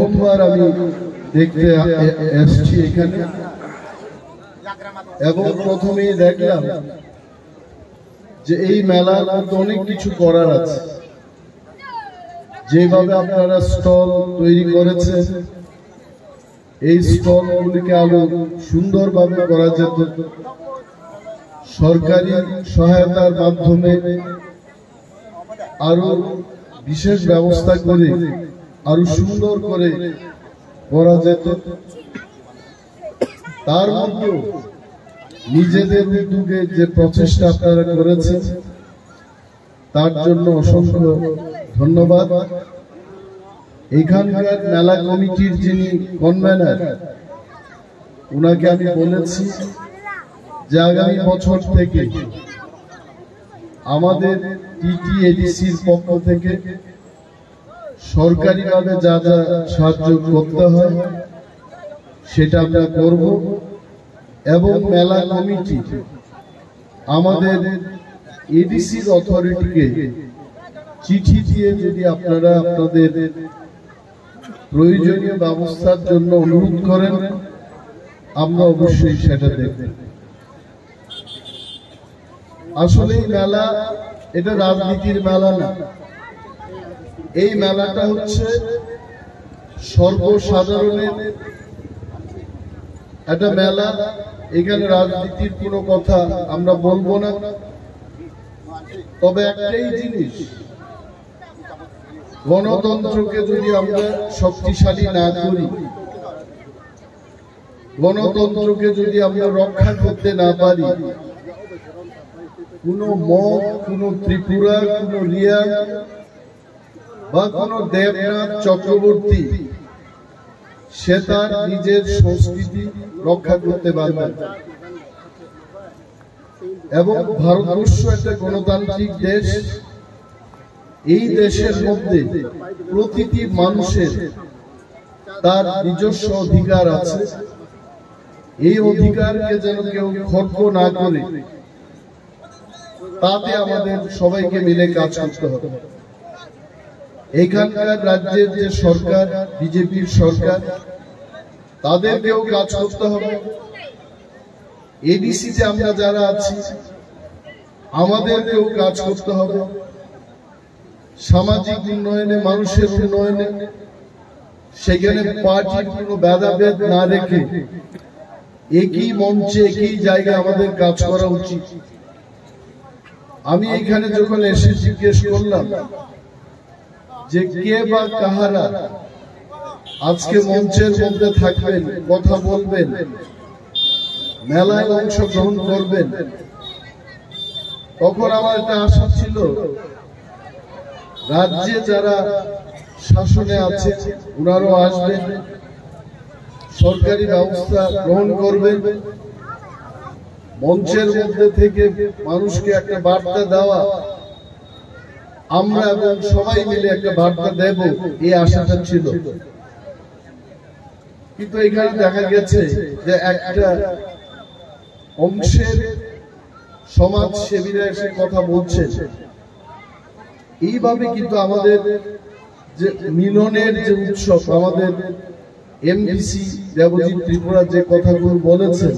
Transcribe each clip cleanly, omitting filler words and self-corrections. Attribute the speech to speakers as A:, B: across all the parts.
A: প্রথমবার আমি দেখতে এসেছি এখানে, এবং প্রথমেই দেখলাম যে এই মেলার মধ্যে অনেক কিছু করার আছে। যেভাবে আপনারা স্টল তৈরি করেছেন, এই স্টলগুলিকে আরো সুন্দরভাবে করা যেত। সরকারি সহায়তার মাধ্যমে আরো বিশেষ ব্যবস্থা করে আরো সুন্দর করে করা যেত। তার মধ্যে নিজেদের উদ্যোগে যে প্রচেষ্টা আপনারা করেছেন তার জন্য অসংখ্য ধন্যবাদ। এখানকার মেলা কমিটির যিনি কনভেনার, উনাকে আমি বলেছি যে আগামী বছর থেকে আমাদের টিটিএডিসির পক্ষ থেকে সরকারিভাবে যা যা সাহায্য করতে হয় সেটা আমরা করব, এবং মেলা কমিটি আমাদের এডিসির অথরিটিকে চিঠি দিয়ে যদি আপনারা আপনাদের প্রয়োজনীয় ব্যবস্থার জন্য অনুরোধ করেন, আমরা অবশ্যই সেটা দেখব। আসলে এই মেলা এটা রাজনীতির মেলা না, এই মেলাটা হচ্ছে সর্বসাধারণের একটা মেলা। এখানে রাজনীতির কোনো কথা আমরা বলবো না। তবে একটাই জিনিস, গণতন্ত্রকে যদি আমরা শক্তিশালী না করি, গণতন্ত্রকে যদি আমরা রক্ষা করতে না পারি, কোন মগ, কোন ত্রিপুরা, কোন রিয়া বা কোন দেবনাথ চক্রবর্তী সে তার নিজের সংস্কৃতি রক্ষা করতে পারবে। এবং ভারতবর্ষ একটা গণতান্ত্রিক দেশ। এই দেশের মধ্যে প্রতিটি মানুষের তার নিজস্ব অধিকার আছে। এই অধিকারকে যেন কেউ খর্ব না করে, তাতে আমাদের সবাইকে মিলে কাজ করতে হবে। এখানকার রাজ্যের যে সরকার, বিজেপির সরকার, তাদেরকেও কাজ করতে হবে। এডিসিতে আমরা যারা আছি আমাদেরকেও কাজ করতে হবে। সামাজিক উন্নয়নে, মানুষের উন্নয়নে সেখানে পার্টির কোনো ভেদাভেদ না রেখে একই মঞ্চে, একই জায়গায় আমাদের কাজ করা উচিত। আমি এখানে যখন এসে জিজ্ঞেস করলাম যে কে বা কাহারা আজকে মঞ্চের মধ্যে থাকবেন, কথা বলবেন, মেলায় অংশগ্রহণ করবেন, তখন আমার একটা আশা ছিল রাজ্যে যারা শাসনে আছে ওনারাও আসবেন, সরকারি ব্যবস্থা গ্রহণ করবেন। মঞ্চের মধ্যে থেকে মানুষকে একটা বার্তা দেওয়া, আমরা এবং সবাই মিলে একটা বার্তা দেব, এই আশাটা ছিল। কিন্তু এখানে দেখা গেছে যে একটা অংশের সমাজ সেবীরা এসে কথা বলছে। এইভাবে কিন্তু আমাদের যে মিলনের যে উৎসব, আমাদের এমডিসি দেবজিৎ ত্রিপুরা যে কথাগুলো বলেছে,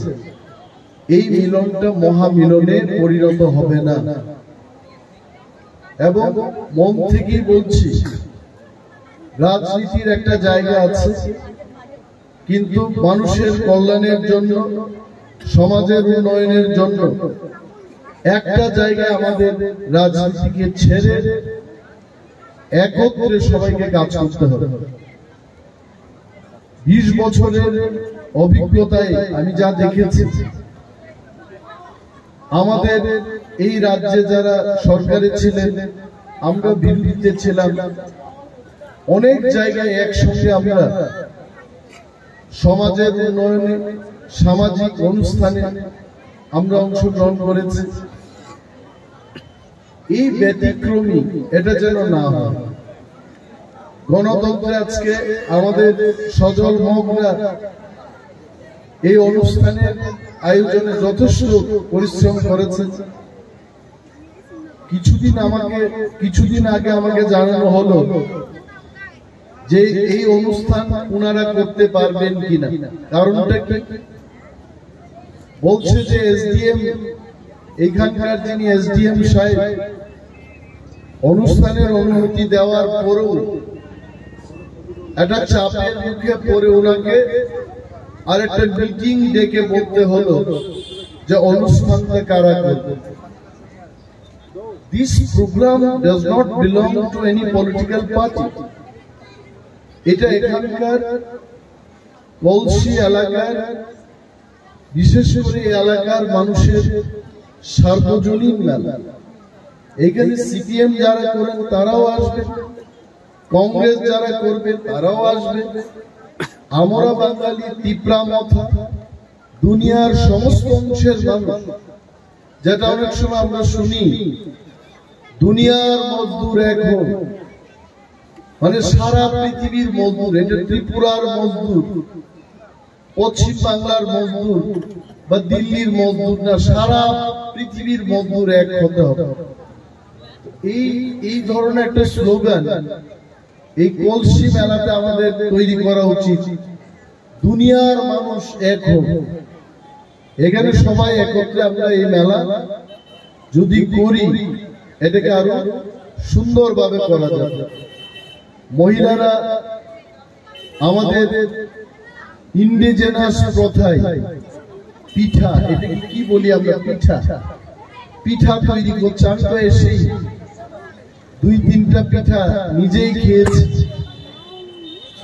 A: এই মিলনটা মহামিলনে পরিণত হবে না। এবং মন থেকেই বলছি, রাজনীতির একটা জায়গা আছে, কিন্তু মানুষের কল্যাণের জন্য, সমাজের উন্নয়নের জন্য একটা জায়গায় আমাদের রাজনীতিকে ছেড়ে একত্রে সবাইকে কাজ করতে হবে। 20 বছরের অভিজ্ঞতায় আমি যা দেখেছি, আমাদের এই রাজ্যে যারা সরকারে ছিলেন, আমরা বিরোধীতে ছিলাম, অনেক জায়গায় একসঙ্গে আমরা সমাজের উন্নয়নে, সামাজিক অনুষ্ঠানে আমরা অংশগ্রহণ করেছি। এই ব্যতিক্রমী এটা যেন না হয়। গণতন্ত্রে আজকে আমাদের সজল মহকুমা এই অনুষ্ঠানের আয়োজনে যথেষ্ট পরিশ্রম করেছে। কিছুদিন আগে আমাকে জানানো হলো যে এই অনুষ্ঠান ওনারা করতে পারবেন কিনা। কারণটা কি? বলছে যে এসডিএম, এখানকার যিনি এসডিএম সাহেব, অনুষ্ঠানের অনুমতি দেওয়ার পরেও একটা চাপের মুখে পড়ে ওনাকে আরেকটা মিটিং ডেকে বলতে হলো যে অনুষ্ঠানটা কারা করবে। This program does not belong to any political party. এটা এখানকার কলসি এলাকার, বিশেষ করে এলাকার মানুষের সার্বজনীন মেলা। এখানে সিপিএম যারা করেন তারাও আসবে, কংগ্রেস যারা করবে তারাও আসবে। আমরা বাঙালি তিপ্রা মাথা, দুনিয়ার সমস্ত অংশের মানুষ, যেটা অনেক সময় আমরা শুনি দুনিয়ার মজদুর এখন, মানে সারা পৃথিবীর মজদুর। এটা ত্রিপুরার মজদুর, পশ্চিম বাংলার মজদুর বা দিল্লির মজদুর না, সারা পৃথিবীর মজদুর এক হতে হবে। এই ধরনের একটা স্লোগান এই কলসি মেলাতে আমাদের তৈরি করা উচিত। দুনিয়ার মানুষ এক হবে, এখানে সবাই একত্রে আমরা এই মেলা যদি করি এটাকে আরো সুন্দরভাবে করা যাবে। মহিলারা আমাদের ইন্ডিজেনাস প্রথায় পিঠা, এটাকে কি বলি আমরা, পিঠা তৈরি করছে। আমি তো এসেই 2-3টা পিঠা নিজেই খেয়েছি,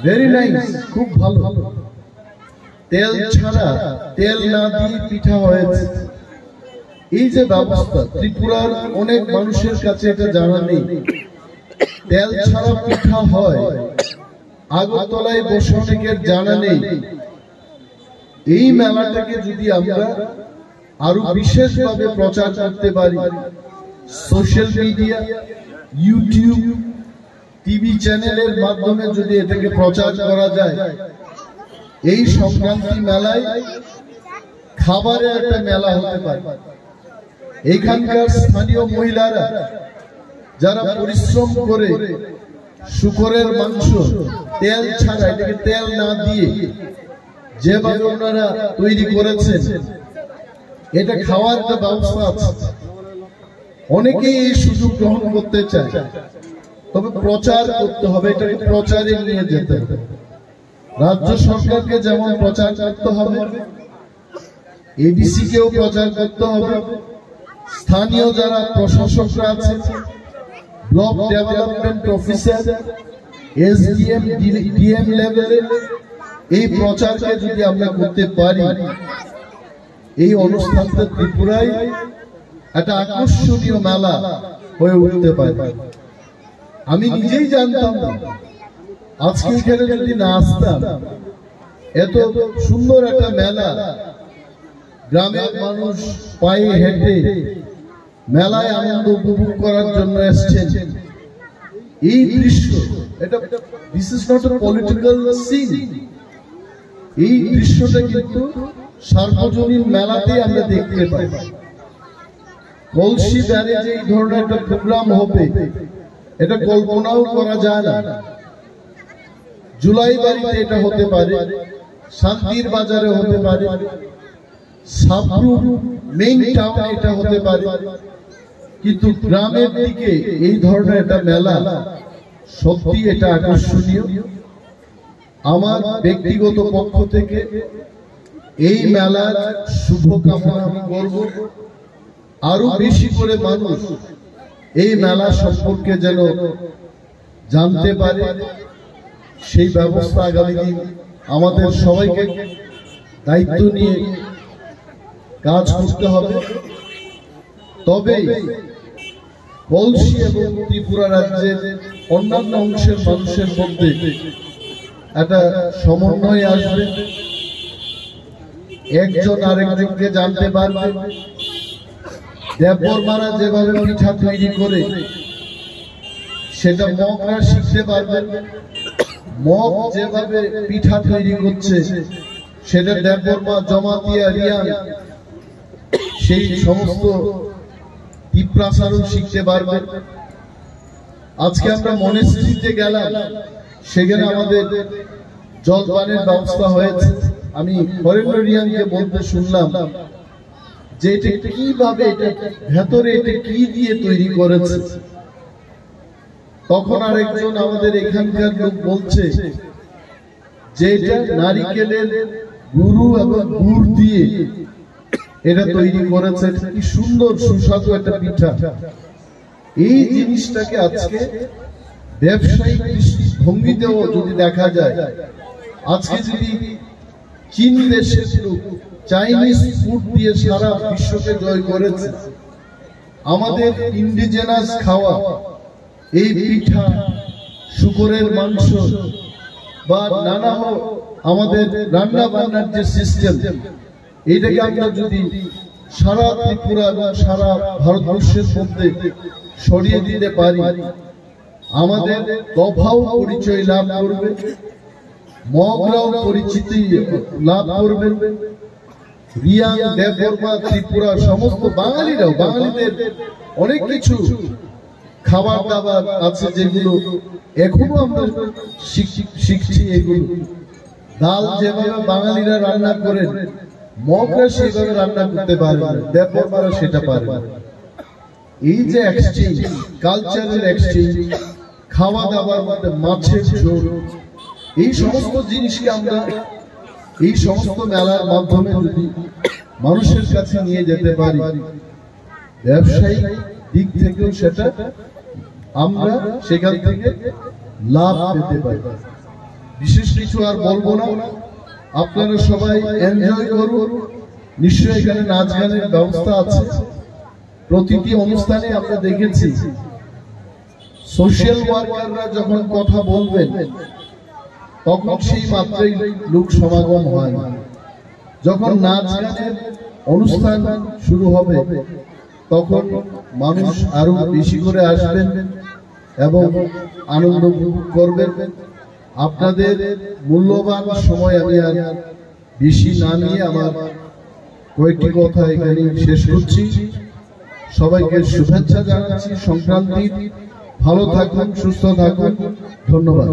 A: ভেরি নাইস, খুব ভালো। তেল ছাড়া, তেল না দিয়ে পিঠা হয়েছে। এই যে ব্যবস্থা, ত্রিপুরার অনেক মানুষের কাছে এটা জানা নেই, তেল ছাড়া পিঠা হয়। আগরতলায় বসে অনেকের জানা নেই। এই মেলাটাকে যদি আমরা আরো বিশেষভাবে প্রচার করতে পারি, সোশ্যাল মিডিয়া, ইউটিউব, টিভি চ্যানেলের মাধ্যমে যদি এটাকে প্রচার করা যায়, এই সংক্রান্তি মেলায় খাবারের একটা মেলা হতে পারে। এখানকার স্থানীয় মহিলারা যারা পরিশ্রম করে শুকরের মাংস তেল ছাড়া, এটাকে তেল না দিয়ে যেভাবে ওনারা তৈরি করেছেন, এটা খাওয়ার একটা ব্যবস্থা আছে। অনেকেই এই সুযোগ গ্রহণ করতে চায়, তবে প্রচার করতে হবে, এটাকে প্রচারে নিয়ে যেতে হবে। রাজ্য সরকারকে যেমন প্রচার করতে হবে, এডিসি কেও প্রচার করতে হবে, স্থানীয় যারা প্রশাসকরা আছে, block development officer, SDM, DM লেভেলে এই প্রচারকে যদি আমরা করতে পারি, এই অনুষ্ঠানটা ত্রিপুরায় একটা আকর্ষণীয় মেলা হয়ে উঠতে পারে। আমি নিজেই জানতাম না, আজকে এখানে যদি না আসতাম, এত সুন্দর একটা মেলা, গ্রামের মানুষ পায়ে হেঁটে মেলায় আনন্দ উপভোগ করার জন্য এসছেন। এই দৃশ্য, এটা this is not a political scene. এই দৃশ্যটা কিন্তু সার্বজনীন মেলাতে আমরা দেখতে পাই। কলসি ব্যারেজে এই ধরনের একটা প্রোগ্রাম হবে, এটা কল্পনাও করা যায় না। জুলাই বাড়িতে এটা হতে পারে, শান্তির বাজারে হতে পারে, সাবরু মেইন টাউনে এটা হতে পারে, কিন্তু গ্রামের দিকে এই ধরনের একটা মেলা সত্যি এটা আকর্ষণীয়। আমার ব্যক্তিগত পক্ষ থেকে এই মেলার শুভকামনা আমি করব। আরো বেশি করে মানুষ এই মেলা সম্পর্কে যেন জানতে পারে, সেই ব্যবস্থা আগামী দিন আমাদের সবাইকে দায়িত্ব নিয়ে কাজ করতে হবে। তবে কলসি এবং ত্রিপুরা রাজ্যের অন্যান্য অংশের মানুষের মধ্যে একটা সমন্বয় আসবে, একজন আরেকজনকে জানতে পারবে। দেববর্মারা যেভাবে পিঠা তৈরি করে সেটা মগরা শিখতে পারবেন, মগ যেভাবে পিঠা তৈরি করছে সেটা দেববর্মা, জমাতিয়া, রিয়াং, সেই সমস্ত টিপ্রাসারও শিখতে পারবেন। আজকে আমরা মনেস্ট্রিতে গেলাম, সেখানে আমাদের জলপানের ব্যবস্থা হয়েছে। আমি বরেন্দ্র রিয়াংকে বলতে শুনলাম যে এটা কিভাবে, এটা ভেতরে এটা কি দিয়ে তৈরি করেছে। তখন আরেকজন আমাদের এখানকার লোক বলছে যে এটা নারিকেলের গুরু এবং গুড় দিয়ে এটা তৈরি করেছে। কি সুন্দর সুস্বাদু একটা পিঠা। এই জিনিসটাকে আজকে ব্যবসায়িক ভঙ্গিতেও যদি দেখা যায়, আজকে যদি চীন দেশের লোক চাইনিজ ফুড দিয়ে সারা বিশ্বকে জয় করেছে, আমাদের ইন্ডিজেনাস খাওয়া এই পিঠা, শুকরের মাংস বা নানা আমাদের রান্না বান্নার যে সিস্টেম, এইটাকে আমরা যদি সারা ত্রিপুরা এবং সারা ভারতবর্ষের মধ্যে ছড়িয়ে দিতে পারি, আমাদের দফাও পরিচয় লাভ করবে, মগরাও পরিচিতি লাভ করবে, রিয়াং, দেববর্মা, ত্রিপুরা সমস্ত বাঙালিরাও, বাঙালিদের অনেক কিছু খাবার দাবার আছে যেগুলো এখনো আমরা শিখছি। এগুলো ডাল যেভাবে বাঙালিরা রান্না করেন, মগরা সেভাবে রান্না করতে পারে না, দেববর্মারা সেটা পারে না। এই যে এক্সচেঞ্জ, কালচারাল এক্সচেঞ্জ, খাওয়া দাওয়ার মধ্যে মাছের ঝোল, এই সমস্ত জিনিসকে আমরা এই সমস্ত মেলার মাধ্যমে যদি মানুষের কাছে নিয়ে যেতে পারি, ব্যবসায়িক দিক থেকেও সেটা আমরা সেখান থেকে লাভ পেতে পারি। বিশেষ কিছু আর বলবো না, আপনারা সবাই এনজয় করুন। নিশ্চয়ই এখানে নাচ গানের ব্যবস্থা আছে। প্রতিটি অনুষ্ঠানে আমরা দেখেছি সোশ্যাল ওয়ার্কাররা যখন কথা বলবেন তখন সেই মাত্রায় লোক সমাগম হয়। যখন নাচ গানের অনুষ্ঠান শুরু হবে তখন মানুষ আরো বেশি করে আসবেন এবং আনন্দ করবেন। আপনাদের মূল্যবান সময় আমি আর বেশি না নিয়ে আমার কয়েকটি কথা এখানে শেষ করছি। সবাইকে শুভেচ্ছা জানাচ্ছি সংক্রান্তির। ভালো থাকুন, সুস্থ থাকুন। ধন্যবাদ।